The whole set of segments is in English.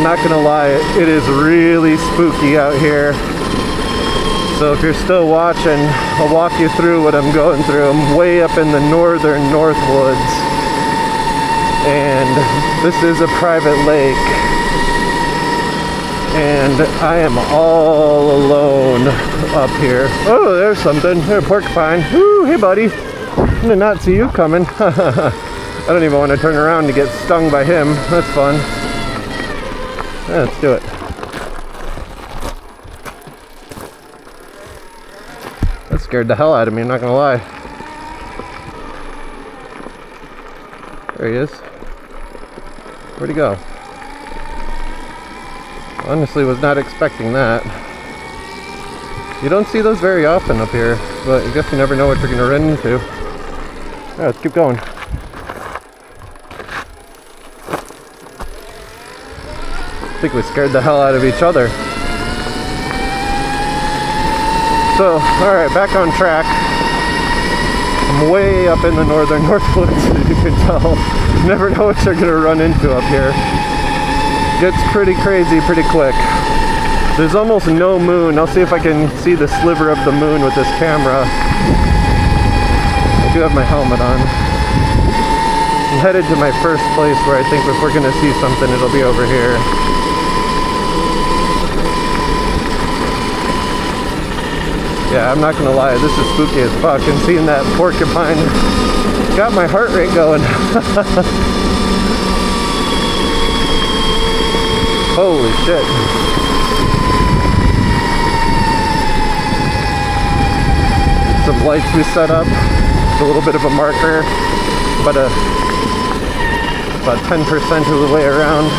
I'm not gonna lie, it is really spooky out here. So if you're still watching, I'll walk you through what I'm going through. I'm way up in the northern Northwoods, and this is a private lake, and I am all alone up here. Oh, there's something. There's a porcupine. Woo, hey buddy. I did not see you coming. I don't even want to turn around to get stung by him. That's fun. Yeah, let's do it. That scared the hell out of me, I'm not gonna lie. There he is. Where'd he go? Honestly, was not expecting that. You don't see those very often up here, but I guess you never know what you're gonna run into. Yeah, let's keep going. I think we scared the hell out of each other. So, alright, back on track. I'm way up in the northern Northwoods, as you can tell. You never know what you're going to run into up here. Gets pretty crazy pretty quick. There's almost no moon. I'll see if I can see the sliver of the moon with this camera. I do have my helmet on. I'm headed to my first place where I think if we're going to see something, it'll be over here. Yeah, I'm not gonna lie, this is spooky as fuck, and seeing that porcupine got my heart rate going. Holy shit. Some lights we set up, a little bit of a marker, but about 10% of the way around.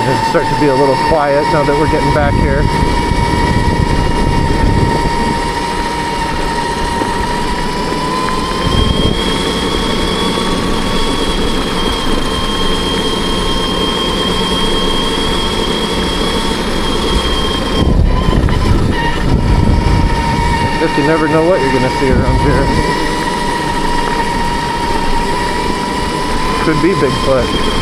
It's starting to be a little quiet now that we're getting back here. I guess you never know what you're going to see around here. Could be Bigfoot.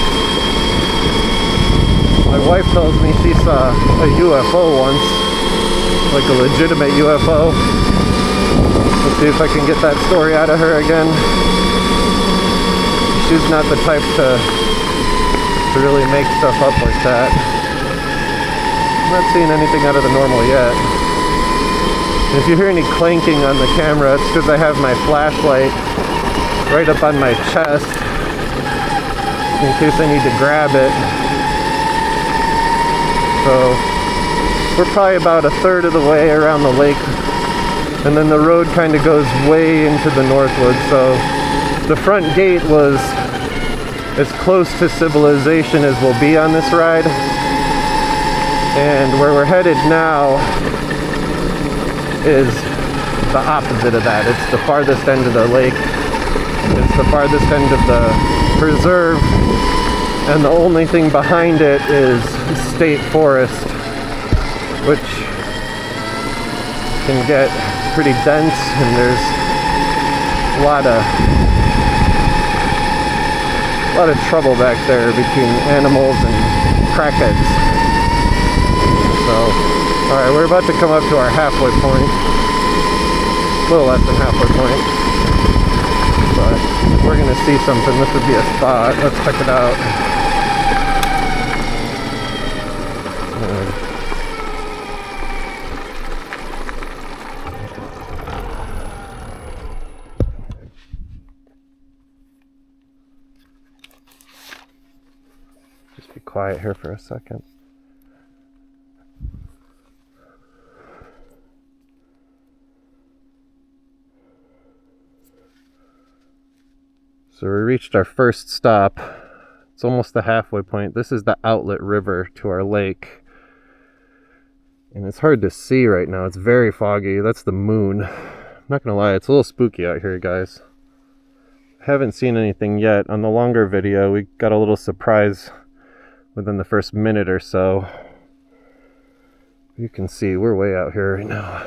My wife tells me she saw a UFO once, like a legitimate UFO. Let's see if I can get that story out of her again. She's not the type to really make stuff up like that. I'm not seeing anything out of the normal yet. And if you hear any clanking on the camera, it's because I have my flashlight right up on my chest in case I need to grab it. So we're probably about a third of the way around the lake, and then the road kind of goes way into the Northwoods. So the front gate was as close to civilization as we'll be on this ride, and where we're headed now is the opposite of that. It's the farthest end of the lake. It's the farthest end of the preserve, and the only thing behind it is state forest, which can get pretty dense, and there's a lot of trouble back there between animals and crackheads. So, alright, we're about to come up to our halfway point. A little less than halfway point. But we're gonna see something. This would be a spot. Let's check it out. Just be quiet here for a second. So we reached our first stop. It's almost the halfway point. This is the outlet river to our lake. And it's hard to see right now. It's very foggy. That's the moon. I'm not gonna lie, it's a little spooky out here, guys. Haven't seen anything yet. On the longer video, we got a little surprise within the first minute or so. You can see we're way out here right now.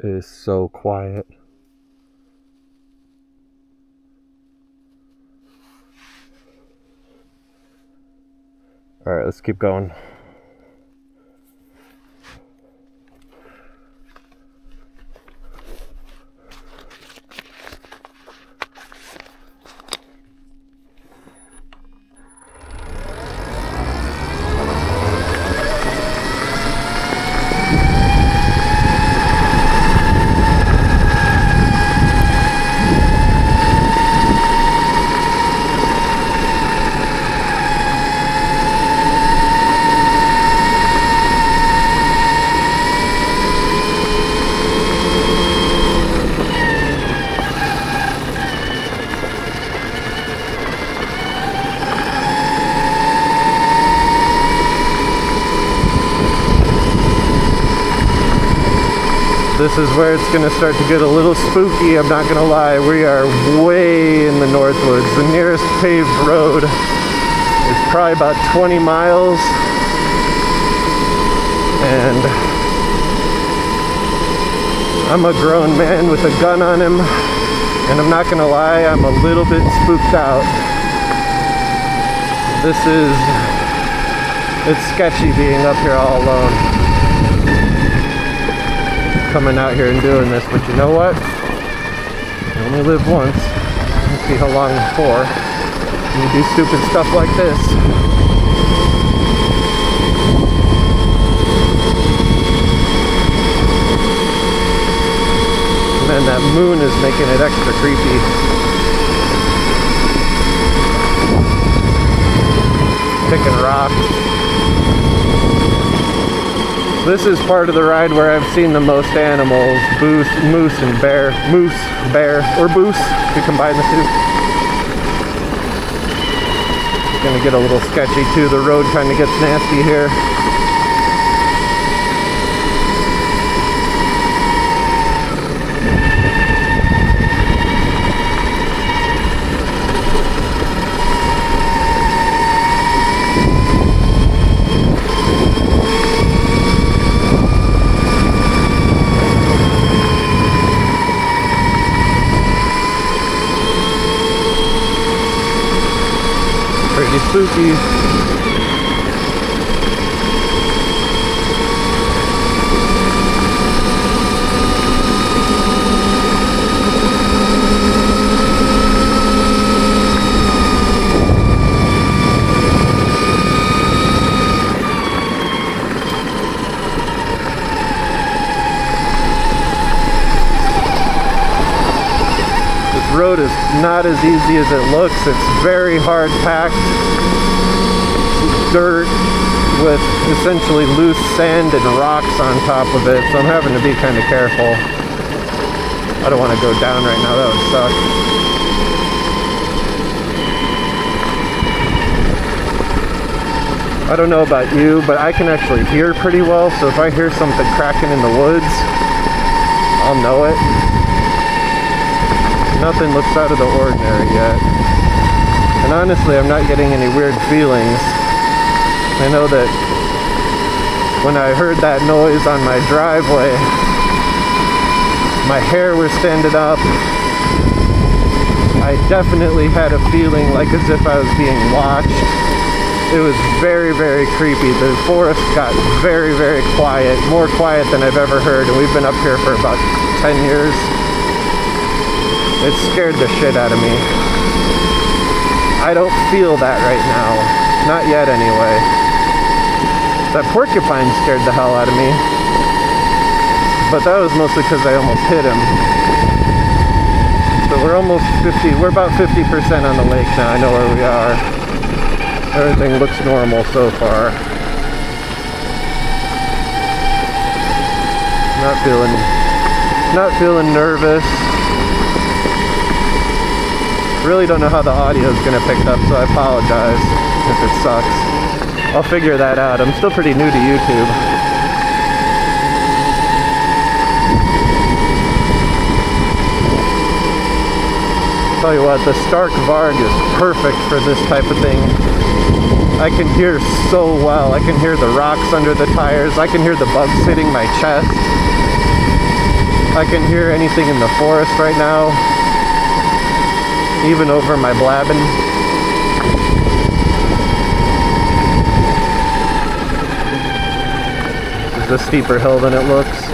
It is so quiet. Alright, let's keep going. This is where it's going to start to get a little spooky, I'm not going to lie. We are way in the Northwoods. The nearest paved road is probably about 20 miles. And I'm a grown man with a gun on him. And I'm not going to lie, I'm a little bit spooked out. It's sketchy being up here all alone. Coming out here and doing this, but you know what? You only live once. Let's see how long for. You do stupid stuff like this. And then that moon is making it extra creepy. Picking rocks. This is part of the ride where I've seen the most animals. Moose, bear, or boose, if you combine the two. It's gonna get a little sketchy too. The road kind of gets nasty here. Pretty spooky. Road is not as easy as it looks. It's very hard packed dirt with essentially loose sand and rocks on top of it, so I'm having to be kind of careful. I don't want to go down right now, that would suck. I don't know about you, but I can actually hear pretty well, so if I hear something cracking in the woods, I'll know it. Nothing looks out of the ordinary yet. And honestly, I'm not getting any weird feelings. I know that when I heard that noise on my driveway, my hair was standing up. I definitely had a feeling like as if I was being watched. It was very, very creepy. The forest got very, very quiet, more quiet than I've ever heard, and we've been up here for about 10 years. It scared the shit out of me. I don't feel that right now. Not yet, anyway. That porcupine scared the hell out of me. But that was mostly because I almost hit him. So we're almost 50, we're about 50% on the lake now. I know where we are. Everything looks normal so far. Not feeling nervous. Really don't know how the audio is going to pick up, so I apologize if it sucks. I'll figure that out. I'm still pretty new to YouTube. Tell you what, the Stark Varg is perfect for this type of thing. I can hear so well. I can hear the rocks under the tires. I can hear the bugs hitting my chest. I can hear anything in the forest right now, even over my blabbing. This is a steeper hill than it looks.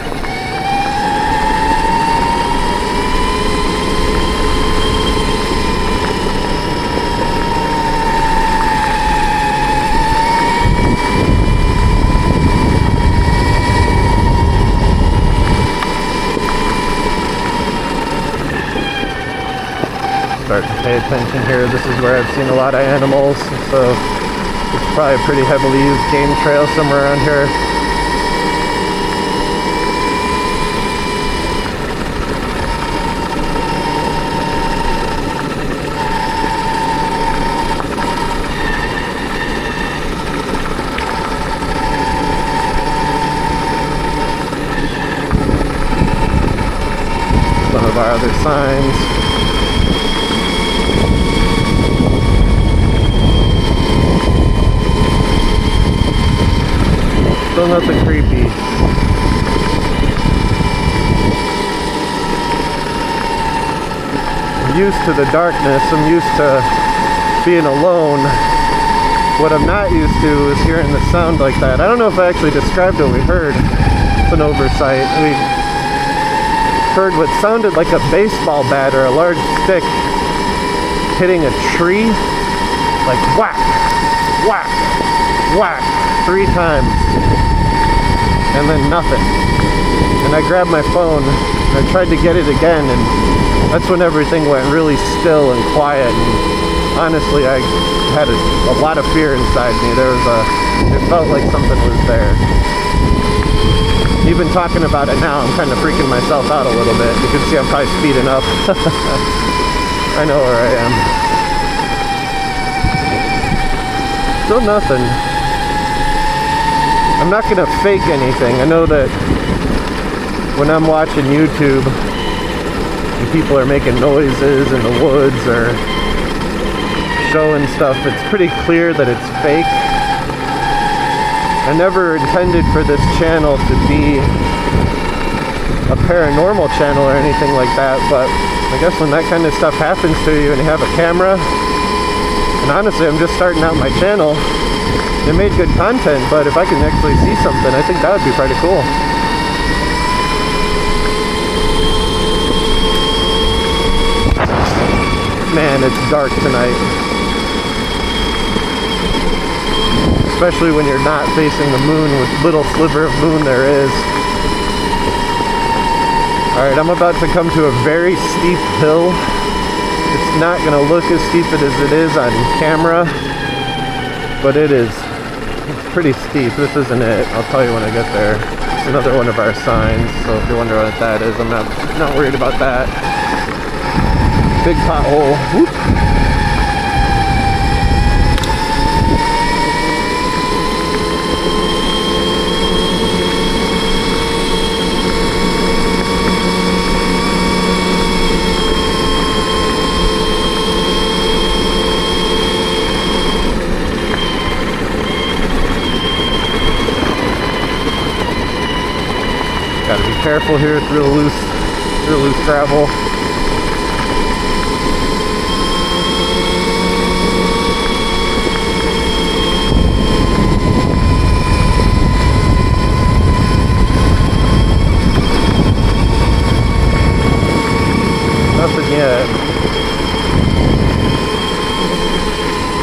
Start to pay attention here. This is where I've seen a lot of animals, so it's probably a pretty heavily used game trail somewhere around here. Some of our other signs. Still nothing creepy. I'm used to the darkness. I'm used to being alone. What I'm not used to is hearing the sound like that. I don't know if I actually described what we heard. It's an oversight. We heard what sounded like a baseball bat or a large stick hitting a tree. Like whack, whack, whack, 3 times. And then nothing. And I grabbed my phone and I tried to get it again, and that's when everything went really still and quiet. And honestly, I had a lot of fear inside me. It felt like something was there. Even talking about it now, I'm kind of freaking myself out a little bit. You can see I'm probably speeding up. I know where I am. Still nothing. I'm not going to fake anything. I know that when I'm watching YouTube and people are making noises in the woods or showing stuff, it's pretty clear that it's fake. I never intended for this channel to be a paranormal channel or anything like that, but I guess when that kind of stuff happens to you and you have a camera, and honestly, I'm just starting out my channel. It made good content, but if I can actually see something, I think that would be pretty cool. Man, it's dark tonight. Especially when you're not facing the moon, with little sliver of moon there is. Alright, I'm about to come to a very steep hill. It's not going to look as steep as it is on camera, but it's pretty steep. This isn't it. I'll tell you when I get there. It's another one of our signs, so if you're wondering what that is, I'm not worried about that. Big pothole. Whoop. Gotta be careful here, it's real loose gravel. Nothing yet.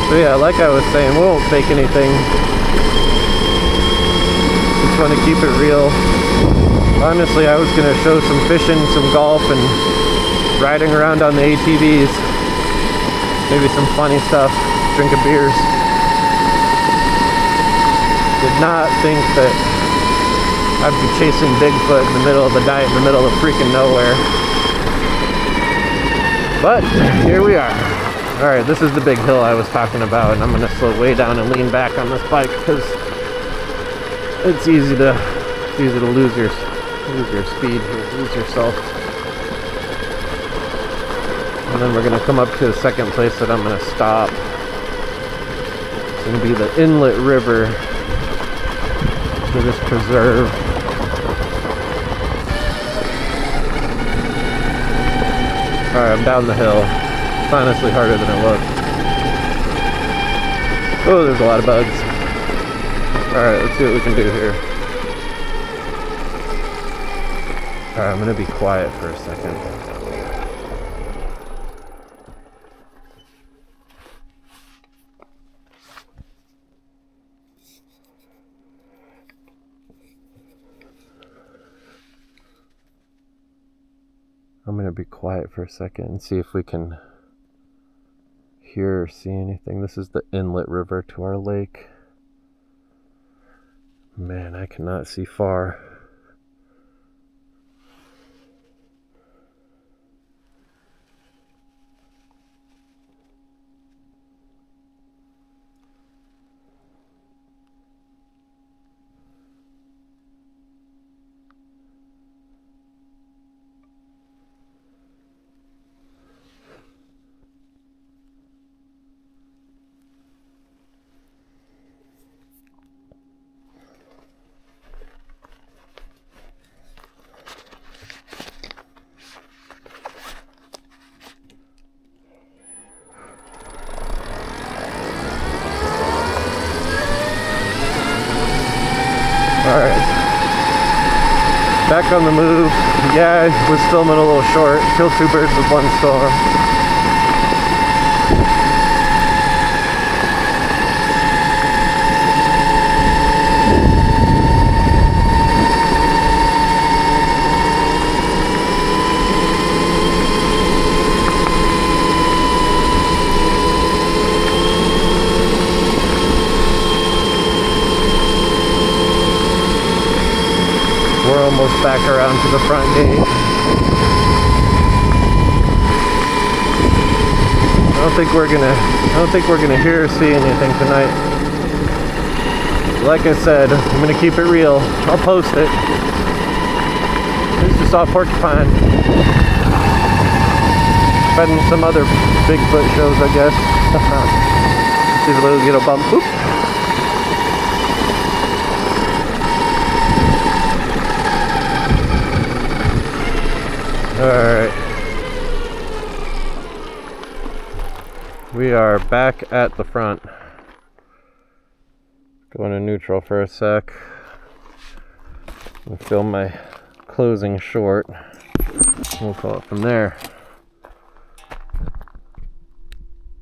So yeah, like I was saying, we won't fake anything. Just want to keep it real. Honestly, I was going to show some fishing, some golf, and riding around on the ATVs. Maybe some funny stuff, drinking beers. Did not think that I'd be chasing Bigfoot in the middle of the night, in the middle of freaking nowhere. But here we are. Alright, this is the big hill I was talking about, and I'm going to slow way down and lean back on this bike because it's easy to lose your speed here, lose yourself. And then we're going to come up to the second place that I'm going to stop. It's going to be the inlet river to this preserve. Alright, I'm down the hill. It's honestly harder than it looks. Oh, there's a lot of bugs. Alright, let's see what we can do here. Alright, I'm gonna be quiet for a second. I'm gonna be quiet for a second and see if we can hear or see anything. This is the inlet river to our lake. Man, I cannot see far. Alright, back on the move. Yeah, I was filming a little short. Kill two birds with one stone. We're almost back around to the front gate. I don't think we're gonna hear or see anything tonight. Like I said, I'm gonna keep it real. I'll post it. I just saw a porcupine. Been some other Bigfoot shows, I guess. See if we'll get a bump. Oop. Alright. We are back at the front. Going to neutral for a sec. I'll film my closing short. We'll call it from there.